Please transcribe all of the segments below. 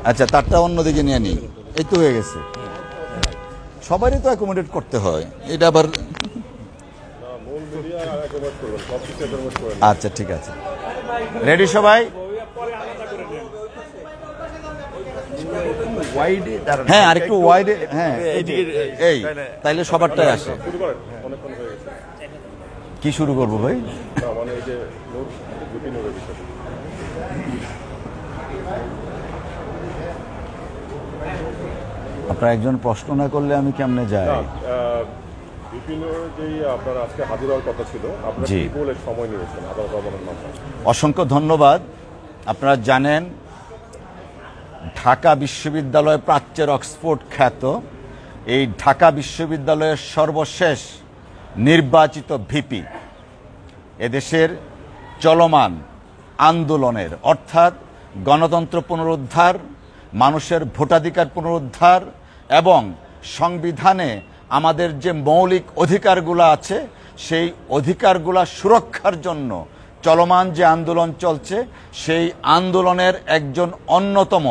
আচ্ছা, তারটা অন্যদিকে নিয়ে নিই। এই তো হয়ে গেছে, সবারই তো অ্যাকোমোডেট করতে হয়, এটা আবার আচ্ছা ঠিক আছে, রেডি সবাই? হ্যাঁ, আর একটু ওয়াইডে, হ্যাঁ এই তাইলে সবারটাই আসে। কি শুরু করবো ভাই? আপনার একজন প্রশ্ন না করলে আমি কেমনে যাই? অসংখ্য ধন্যবাদ। আপনারা জানেন ঢাকা বিশ্ববিদ্যালয় প্রাচ্যের অক্সফোর্ড খ্যাত, এই ঢাকা বিশ্ববিদ্যালয়ের সর্বশেষ নির্বাচিত ভিপি এদেশের চলমান আন্দোলনের, অর্থাৎ গণতন্ত্র পুনরুদ্ধার, মানুষের ভোটাধিকার পুনরুদ্ধার এবং সংবিধানে আমাদের যে মৌলিক অধিকারগুলো আছে সেই অধিকারগুলা সুরক্ষার জন্য চলমান যে আন্দোলন চলছে সেই আন্দোলনের একজন অন্যতম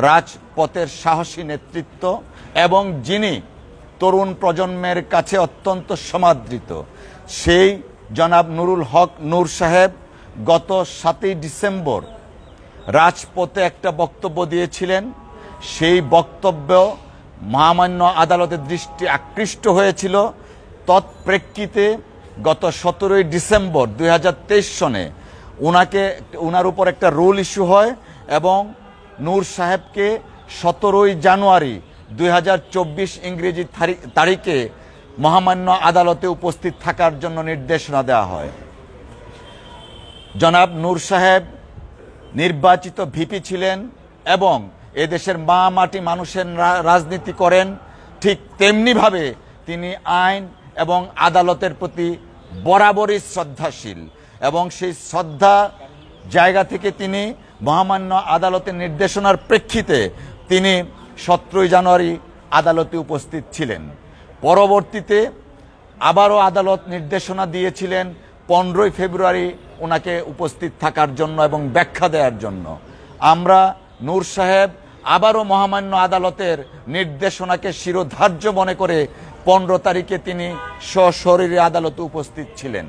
রাজপথের সাহসী নেতৃত্ব এবং যিনি তরুণ প্রজন্মের কাছে অত্যন্ত সমাদৃত সেই জনাব নুরুল হক নূর সাহেব গত 7ই ডিসেম্বর রাজপথে একটা বক্তব্য দিয়েছিলেন। সেই বক্তব্য মহামান্য আদালতের দৃষ্টি আকৃষ্ট হয়েছিল। তৎপ্রেক্ষিতে গত 17ই ডিসেম্বর 2023 সনে ওনার উপর একটা রুল ইস্যু হয় এবং নূর সাহেবকে 17ই জানুয়ারি 2024 ইংরেজি তারিখে মহামান্য আদালতে উপস্থিত থাকার জন্য নির্দেশনা দেওয়া হয়। জনাব নূর সাহেব নির্বাচিত ভিপি ছিলেন এবং এদেশের মা মাটি মানুষের রাজনীতি করেন, ঠিক তেমনিভাবে তিনি আইন এবং আদালতের প্রতি বরাবরই শ্রদ্ধাশীল এবং সেই শ্রদ্ধা জায়গা থেকে তিনি মহামান্য আদালতের নির্দেশনার প্রেক্ষিতে তিনি 17ই জানুয়ারি আদালতে উপস্থিত ছিলেন। পরবর্তীতে আবারও আদালত নির্দেশনা দিয়েছিলেন 15ই ফেব্রুয়ারি ওনাকে উপস্থিত থাকার জন্য এবং ব্যাখ্যা দেওয়ার জন্য। আমরা নূর সাহেব আবারও মহামান্য আদালতের নির্দেশনাকে শিরোধার্য মনে করে 15 তারিখে তিনি সশরীরে আদালতে উপস্থিত ছিলেন।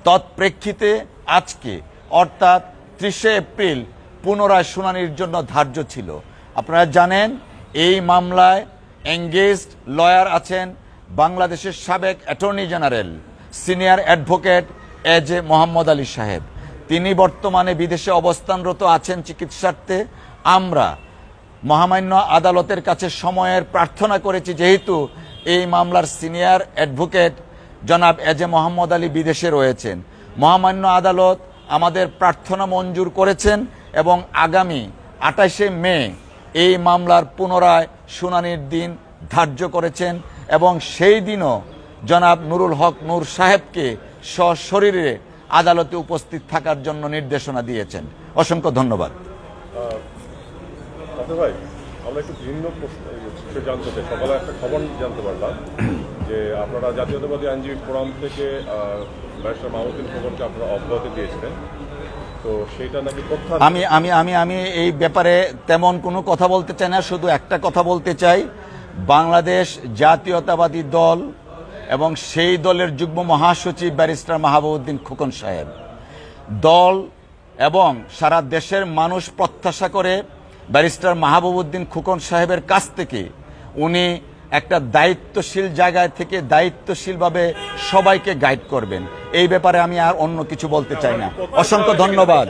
তৎপ্রেক্ষিতে আজকে অর্থাৎ 30শে এপ্রিল পুনরায় শুনানির জন্য ধার্য ছিল। আপনারা জানেন এই মামলায় এঙ্গেজড লয়ার আছেন বাংলাদেশের সাবেক অ্যাটর্নি জেনারেল সিনিয়র অ্যাডভোকেট এজে মোহাম্মদ আলী সাহেব। তিনি বর্তমানে বিদেশে অবস্থানরত আছেন চিকিৎসার্থে। আমরা মহামান্য আদালতের কাছে সময়ের প্রার্থনা করেছি, যেহেতু এই মামলার সিনিয়র অ্যাডভোকেট জনাব এজে মোহাম্মদ আলী বিদেশে রয়েছেন। মহামান্য আদালত আমাদের প্রার্থনা মঞ্জুর করেছেন এবং আগামী 28শে মে এই মামলার পুনরায় শুনানির দিন ধার্য করেছেন এবং সেই দিনও জনাব নুরুল হক নূর সাহেবকে সশরীরে আদালতে উপস্থিত থাকার জন্য নির্দেশনা দিয়েছেন। অসংখ্য ধন্যবাদ। ভাই, আমরা একটু ভিন্ন জানতে চাই। সকালে একটা খবর জানতে পারলাম যে আপনারা জাতীয়তাবাদী আইনজীবী ফোরাম থেকে ব্যারিস্টার মাহমুদুল খোকনকে আপনারা অব্যাহতি দিয়েছিলেন, তো সেইটা নাকি আমি আমি আমি আমি এই ব্যাপারে তেমন কোনো কথা বলতে চাই না। শুধু একটা কথা বলতে চাই, বাংলাদেশ জাতীয়তাবাদী দল এবং সেই দলের যুগ্ম মহাসচিব ব্যারিস্টার মাহবুবউদ্দিন খোকন সাহেব, দল এবং সারা দেশের মানুষ প্রত্যাশা করে ব্যারিস্টার মাহবুবউদ্দিন খোকন সাহেবের কাছ থেকে উনি একটা দায়িত্বশীল জায়গায় থেকে দায়িত্বশীলভাবে সবাইকে গাইড করবেন। এই ব্যাপারে আমি আর অন্য কিছু বলতে চাই না। অসংখ্য ধন্যবাদ।